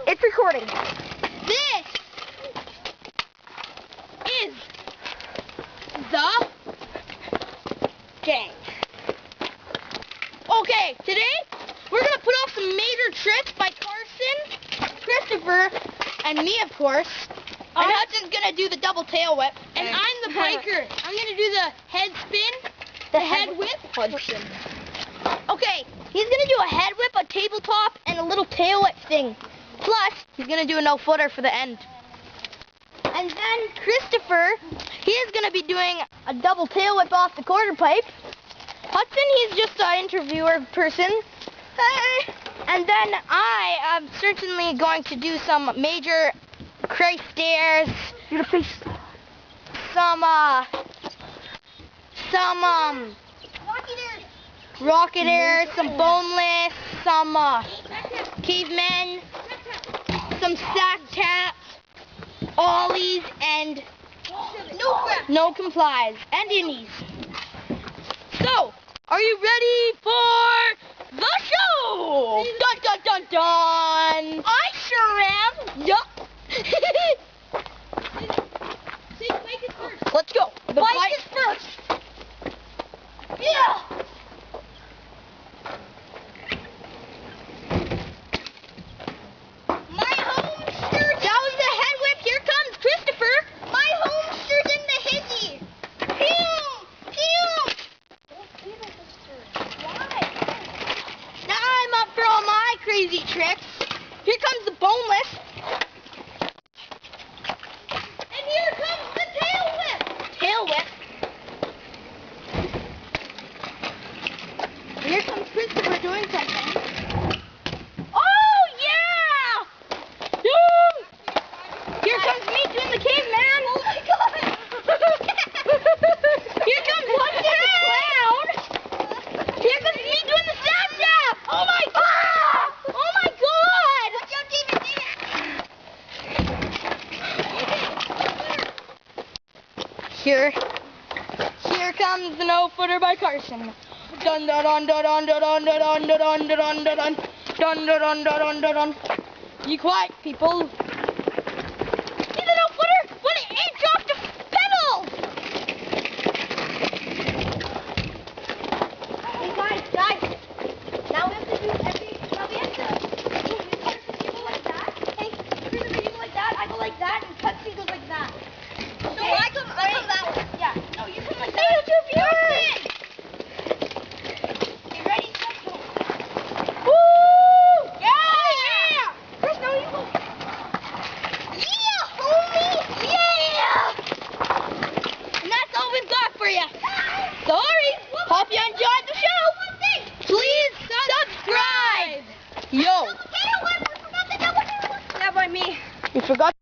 It's recording. This is the gang. Okay, today we're gonna put off some major tricks by Carson, Christopher, and me, of course. And Hudson's gonna do the double tail whip, and I'm the biker. I'm gonna do the head spin, the head whip. Hudson. Okay, he's gonna do a head whip, a tabletop, and a little tail whip thing. Plus, he's gonna do a no-footer for the end. And then Christopher, he is gonna be doing a double tail whip off the quarter pipe. Hudson, he's just an interviewer person. And then I am certainly going to do some major cray stairs, Your face. some rocket airs, some boneless, some cavemen, some stack taps, ollies, and no complies, and innies. So, are you ready for the show? Dun dun dun dun! I sure am. Yup. Let's go. The bike is first. Yeah. My home shirt. That was the head whip. Here comes Christopher. My home shirt in the hizzy. Pew! Pew! Why? Now I'm up for all my crazy tricks. Here comes the boneless. And here comes the tail whip. Tail whip. Here comes Christopher doing something. Oh, yeah! Woo! Here comes me doing the caveman. Oh, my God. Here comes Hudson the clown. Here comes me doing the snap tap. Oh, my God. Oh, my God. Watch out, David. Here comes the no-footer by Carson. Dun dun dun dun dun dun dun dun dun dun dun dun dun dun dun dun dun dun. Be quiet, people. He's a no-footer when he dropped the pedals. Hey guys, now we have to do now we have to go like that. Hey, Christopher, you go like that. I go like that, and Pepsi goes like that. Okay? No, I come that way. Yeah. No, you come like that. Sorry. Hope you enjoyed the show. Please subscribe. Yo. Yeah, by me. You forgot.